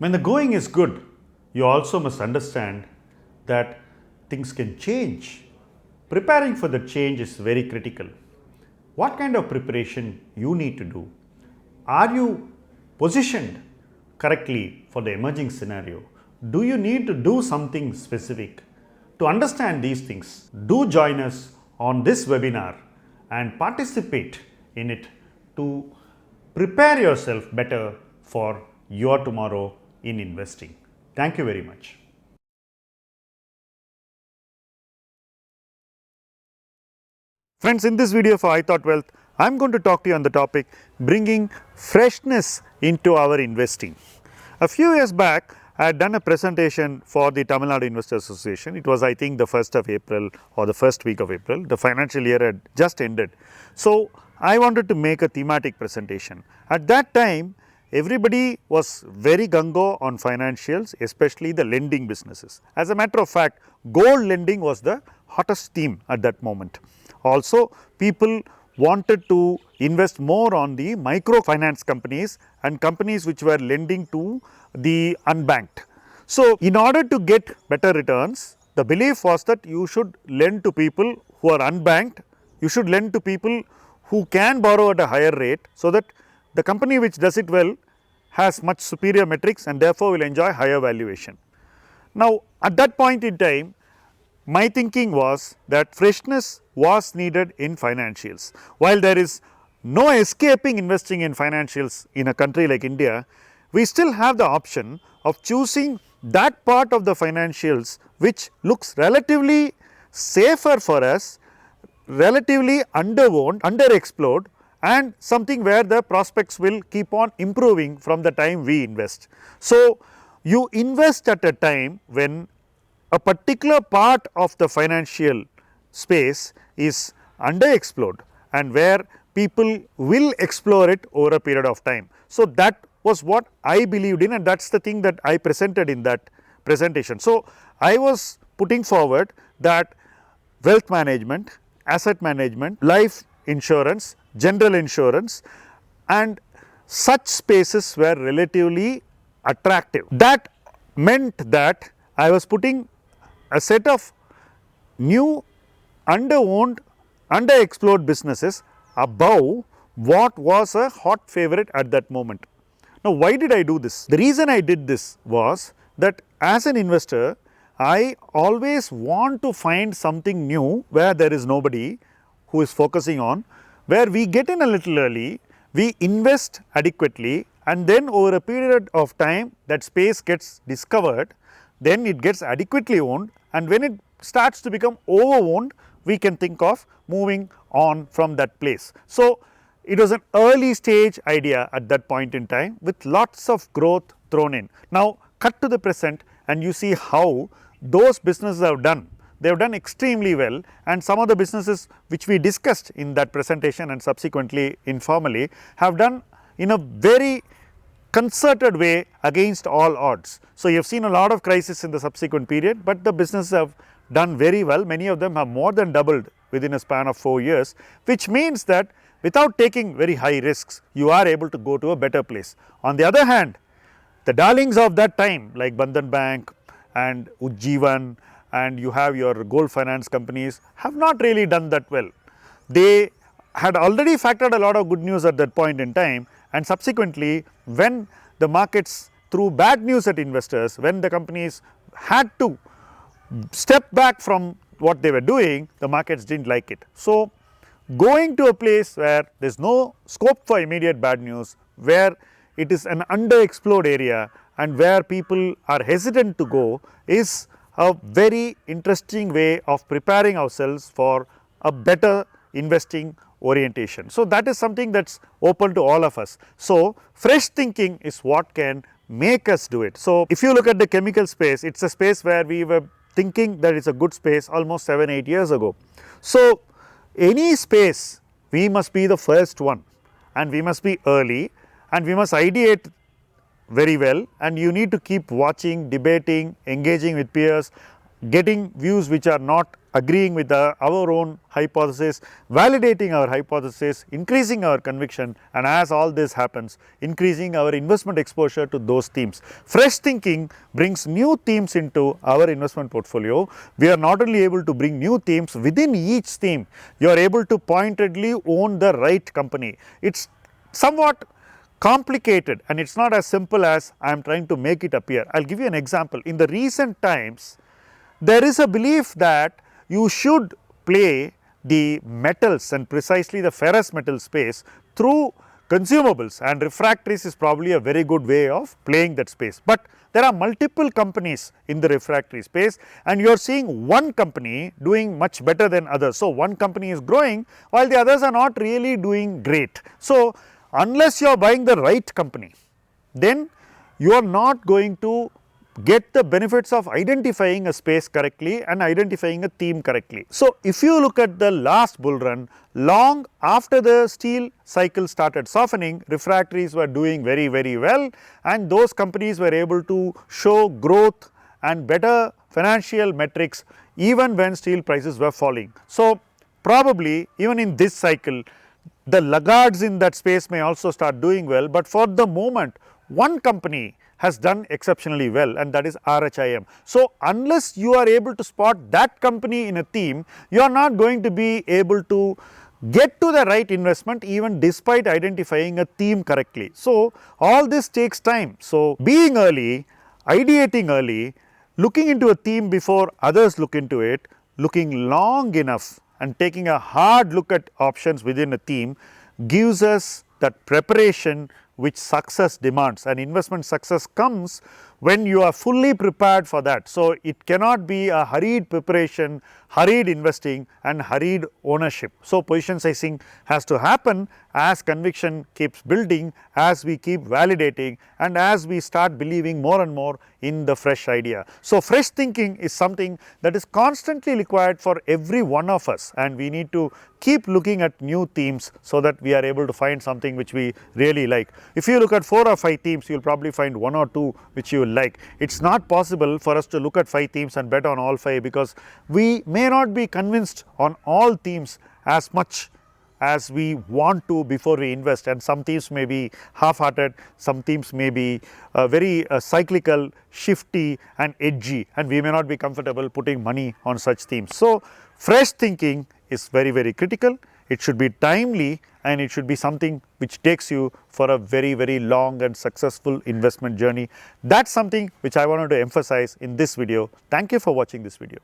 When the going is good, you also must understand that things can change. Preparing for the change is very critical. What kind of preparation you need to do? Are you positioned correctly for the emerging scenario? Do you need to do something specific? To understand these things, do join us on this webinar and participate in it to prepare yourself better for your tomorrow in investing. Thank you very much. Friends, in this video for ITHOUGHTWEALTH, I am going to talk to you on the topic bringing freshness into our investing. A few years back, I had done a presentation for the Tamil Nadu Investors Association. It was, I think, the 1st of April or the first week of April. The financial year had just ended. So, I wanted to make a thematic presentation. At that time, everybody was very gung-ho on financials, especially the lending businesses. As a matter of fact, gold lending was the hottest theme at that moment. Also, people wanted to invest more on the microfinance companies and companies which were lending to the unbanked. So, in order to get better returns, the belief was that you should lend to people who are unbanked, you should lend to people who can borrow at a higher rate, so that the company which does it well has much superior metrics and therefore will enjoy higher valuation. Now, at that point in time, my thinking was that freshness was needed in financials. While there is no escaping investing in financials in a country like India, we still have the option of choosing that part of the financials which looks relatively safer for us, relatively underowned, underexplored, and something where the prospects will keep on improving from the time we invest. So, you invest at a time when a particular part of the financial space is underexplored and where people will explore it over a period of time. So, that was what I believed in, and that is the thing that I presented in that presentation. So, I was putting forward that wealth management, asset management, life insurance, general insurance and such spaces were relatively attractive. That meant that I was putting a set of new underowned, underexplored businesses above what was a hot favorite at that moment. Now, why did I do this? The reason I did this was that as an investor, I always want to find something new where there is nobody who is focusing on, where we get in a little early, we invest adequately, and then over a period of time that space gets discovered, then it gets adequately owned, and when it starts to become over-owned, we can think of moving on from that place. So, it was an early stage idea at that point in time with lots of growth thrown in. Now, cut to the present and you see how those businesses have done. They have done extremely well, and some of the businesses which we discussed in that presentation and subsequently informally have done in a very concerted way against all odds. So, you have seen a lot of crisis in the subsequent period, but the businesses have done very well. Many of them have more than doubled within a span of 4 years, which means that without taking very high risks, you are able to go to a better place. On the other hand, the darlings of that time like Bandhan Bank and Ujjivan and you have your gold finance companies have not really done that well. They had already factored a lot of good news at that point in time, and subsequently when the markets threw bad news at investors, when the companies had to step back from what they were doing, the markets did not like it. So, going to a place where there is no scope for immediate bad news, where it is an underexplored area and where people are hesitant to go is a very interesting way of preparing ourselves for a better investing orientation. So, that is something that is open to all of us. So, fresh thinking is what can make us do it. So, if you look at the chemical space, it is a space where we were thinking that it is a good space almost 7-8 years ago. So, any space we must be the first one, and we must be early, and we must ideate very well, and you need to keep watching, debating, engaging with peers, getting views which are not agreeing with our own hypothesis, validating our hypothesis, increasing our conviction, and as all this happens, increasing our investment exposure to those themes. Fresh thinking brings new themes into our investment portfolio. We are not only able to bring new themes within each theme, you are able to pointedly own the right company. It's somewhat complicated and it's not as simple as I am trying to make it appear. I'll give you an example. In the recent times, there is a belief that you should play the metals and precisely the ferrous metal space through consumables, and refractories is probably a very good way of playing that space. But there are multiple companies in the refractory space and you are seeing one company doing much better than others. So, one company is growing while the others are not really doing great. So, unless you are buying the right company, then you are not going to get the benefits of identifying a space correctly and identifying a theme correctly. So, if you look at the last bull run, long after the steel cycle started softening, refractories were doing very well and those companies were able to show growth and better financial metrics even when steel prices were falling. So, probably even in this cycle, the laggards in that space may also start doing well, but for the moment one company has done exceptionally well and that is RHIM. So, unless you are able to spot that company in a theme, you are not going to be able to get to the right investment even despite identifying a theme correctly. So, all this takes time. So, being early, ideating early, looking into a theme before others look into it, looking long enough and taking a hard look at options within a theme gives us that preparation which success demands, and investment success comes when you are fully prepared for that. So, it cannot be a hurried preparation, hurried investing and hurried ownership. So, position sizing has to happen as conviction keeps building, as we keep validating and as we start believing more and more in the fresh idea. So, fresh thinking is something that is constantly required for every one of us and we need to keep looking at new themes so that we are able to find something which we really like. If you look at 4 or 5 themes, you will probably find 1 or 2 which you will like. It's not possible for us to look at 5 themes and bet on all 5 because we may not be convinced on all themes as much as we want to before we invest, and some themes may be half-hearted, some themes may be very cyclical, shifty and edgy and we may not be comfortable putting money on such themes. So, fresh thinking is very critical. It should be timely and it should be something which takes you for a very long and successful investment journey. That's something which I wanted to emphasize in this video. Thank you for watching this video.